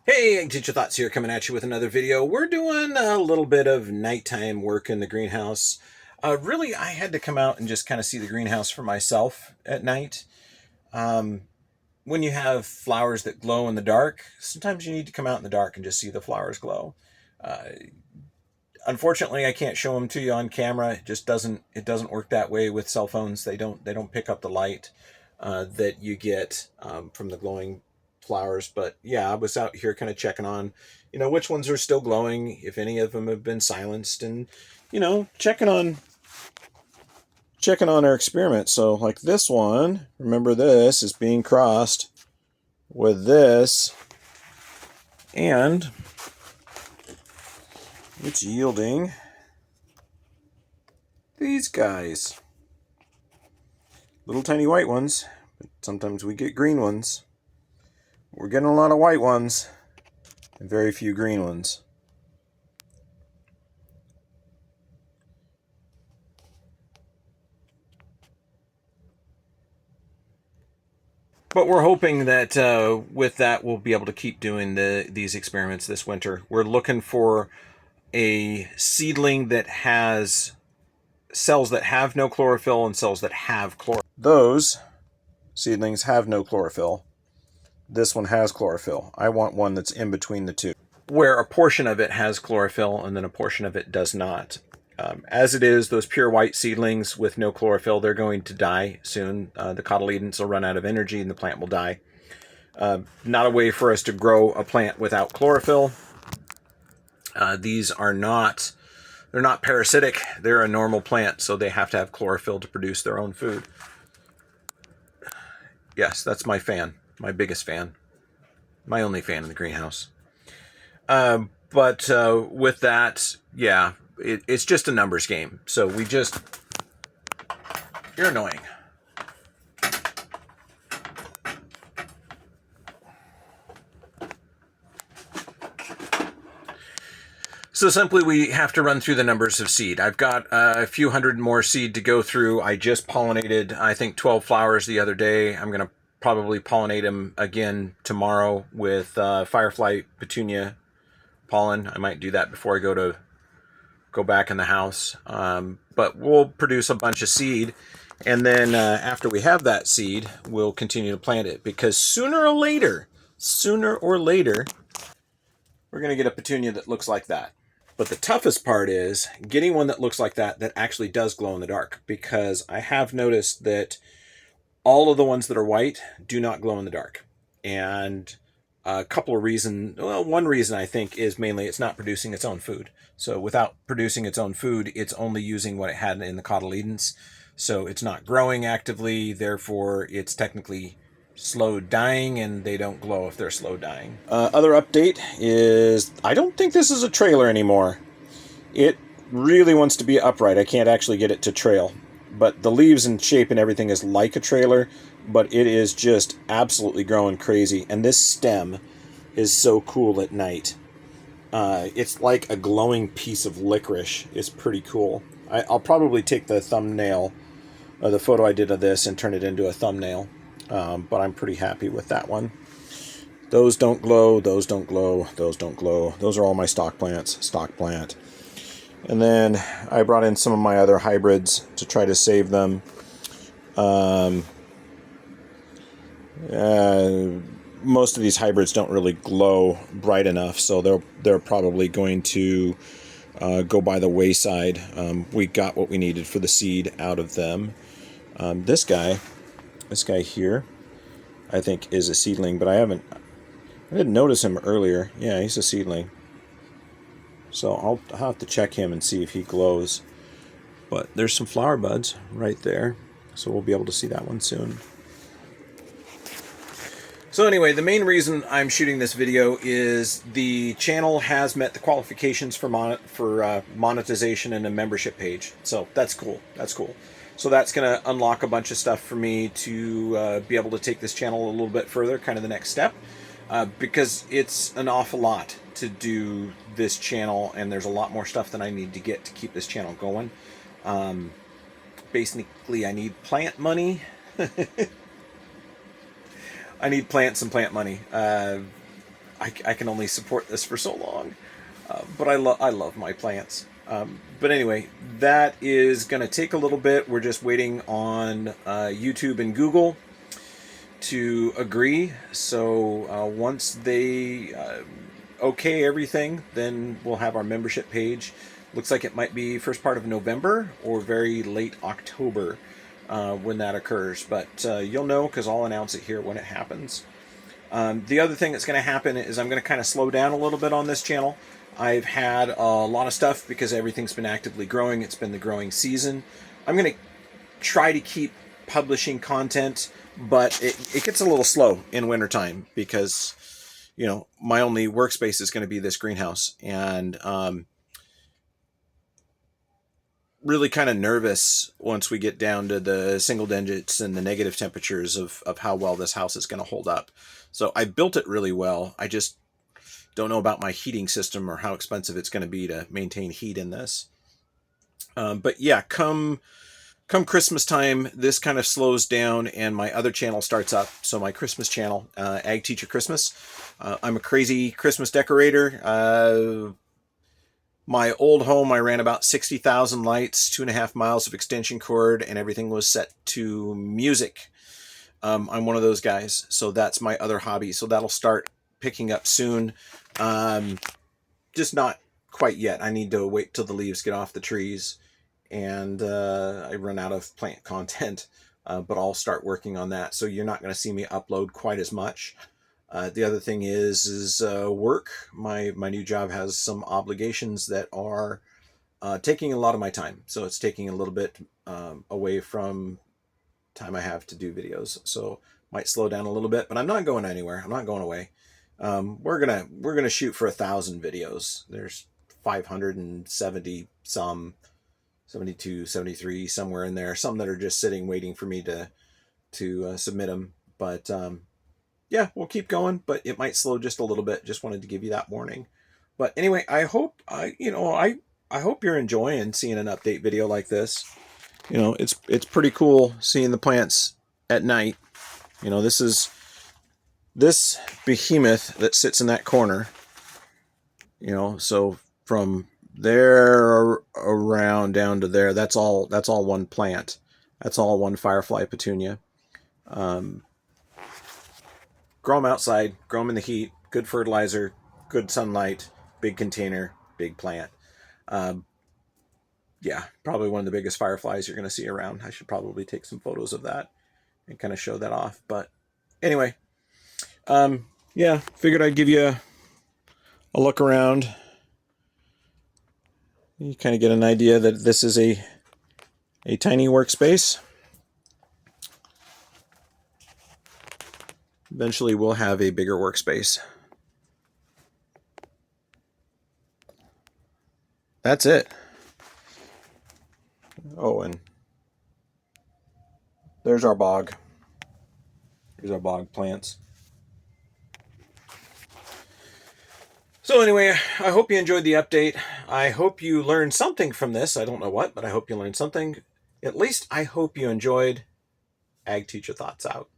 Hey, Teacher Thoughts here, coming at you with another video. We're doing a little bit of nighttime work in the greenhouse. Really, I had to come out and just kind of see the greenhouse for myself at night. Um, when you have flowers that glow in the dark, sometimes you need to come out in the dark and just see the flowers glow. Uh, Unfortunately, I can't show them to you on camera. It doesn't work that way with cell phones. They don't pick up the light that you get from the glowing flowers. But yeah, I was out here kind of checking on, which ones are still glowing, if any of them have been silenced, and checking on our experiment. So like this one, remember this is being crossed with this, and it's yielding these guys. Little tiny white ones, but sometimes we get green ones. We're getting a lot of white ones and very few green ones. But we're hoping that with that we'll be able to keep doing these experiments this winter. We're looking for a seedling that has cells that have no chlorophyll and cells that have chlorophyll. Those seedlings have no chlorophyll. This one has chlorophyll. I want one that's in between the two, where a portion of it has chlorophyll and then a portion of it does not. As it is, those pure white seedlings with no chlorophyll, they're going to die soon. The cotyledons will run out of energy and the plant will die. Not a way for us to grow a plant without chlorophyll. These are not, they're not parasitic. They're a normal plant, so they have to have chlorophyll to produce their own food. Yes, that's my fan, my biggest fan, my only fan in the greenhouse. But with that, yeah, it's just a numbers game. So you're annoying. So simply we have to run through the numbers of seed. I've got a few hundred more seed to go through. I just pollinated, I think, 12 flowers the other day. I'm going to probably pollinate them again tomorrow with Firefly Petunia pollen. I might do that before I go back in the house. But we'll produce a bunch of seed. And then after we have that seed, we'll continue to plant it. Because sooner or later, we're going to get a petunia that looks like that. But the toughest part is getting one that looks like that actually does glow in the dark. Because I have noticed that all of the ones that are white do not glow in the dark. And a couple of reasons, well, one reason I think is mainly it's not producing its own food. So without producing its own food, it's only using what it had in the cotyledons. So it's not growing actively, therefore it's technically slow dying, and they don't glow if they're slow dying. Other update is I don't think this is a trailer anymore. It really wants to be upright. I can't actually get it to trail. But the leaves and shape and everything is like a trailer, but it is just absolutely growing crazy. And this stem is so cool at night. It's like a glowing piece of licorice. It's pretty cool. I'll probably take the thumbnail, the photo I did of this, and turn it into a thumbnail. But I'm pretty happy with that one. Those don't glow, those don't glow, those don't glow. Those are all my stock plants, stock plant. And then I brought in some of my other hybrids to try to save them. Most of these hybrids don't really glow bright enough, so they're probably going to go by the wayside. We got what we needed for the seed out of them. This guy here, I think is a seedling, but I didn't notice him earlier. Yeah, he's a seedling. So I'll have to check him and see if he glows. But there's some flower buds right there, so we'll be able to see that one soon. So anyway, the main reason I'm shooting this video is the channel has met the qualifications for monetization and a membership page. So that's cool. That's cool. So that's going to unlock a bunch of stuff for me to be able to take this channel a little bit further, kind of the next step. Because it's an awful lot to do this channel, and there's a lot more stuff that I need to get to keep this channel going. Basically, I need plant money. I need plants and plant money. I can only support this for so long. But I love my plants. But anyway, that is going to take a little bit. We're just waiting on YouTube and Google to agree. So once they okay everything, then we'll have our membership page. Looks like it might be first part of November or very late October when that occurs. But you'll know because I'll announce it here when it happens. The other thing that's going to happen is I'm going to kind of slow down a little bit on this channel. I've had a lot of stuff because everything's been actively growing. It's been the growing season. I'm going to try to keep publishing content, but it gets a little slow in wintertime because, you know, my only workspace is going to be this greenhouse. And really kind of nervous once we get down to the single digits and the negative temperatures of how well this house is going to hold up. So I built it really well. I just don't know about my heating system or how expensive it's going to be to maintain heat in this. But yeah, come Christmas time, this kind of slows down and my other channel starts up. So my Christmas channel, Ag Teacher Christmas. I'm a crazy Christmas decorator. My old home, I ran about 60,000 lights, 2.5 miles of extension cord, and everything was set to music. I'm one of those guys, so that's my other hobby. So that'll start picking up soon. Just not quite yet. I need to wait till the leaves get off the trees and I run out of plant content, but I'll start working on that. So you're not going to see me upload quite as much. The other thing is work. My new job has some obligations that are taking a lot of my time. So it's taking a little bit away from time I have to do videos. So might slow down a little bit, but I'm not going anywhere. I'm not going away. We're gonna shoot for 1,000 videos. There's 570 some, 72, 73, somewhere in there. Some that are just sitting waiting for me to submit them. But yeah, we'll keep going, but it might slow just a little bit. Just wanted to give you that warning. But anyway, I hope I hope you're enjoying seeing an update video like this. You know, it's pretty cool seeing the plants at night. You know, this behemoth that sits in that corner. You know, so from there around down to there, that's all one plant. That's all one Firefly Petunia. Grow them outside, grow them in the heat, good fertilizer, good sunlight, big container, big plant. Yeah, probably one of the biggest fireflies you're going to see around. I should probably take some photos of that and kind of show that off. But anyway, yeah, figured I'd give you a look around. You kind of get an idea that this is a tiny workspace. Eventually we'll have a bigger workspace. That's it. Oh, and there's our bog. Here's our bog plants. So anyway, I hope you enjoyed the update. I hope you learned something from this. I don't know what, but I hope you learned something. At least I hope you enjoyed. Ag Teacher Thoughts out.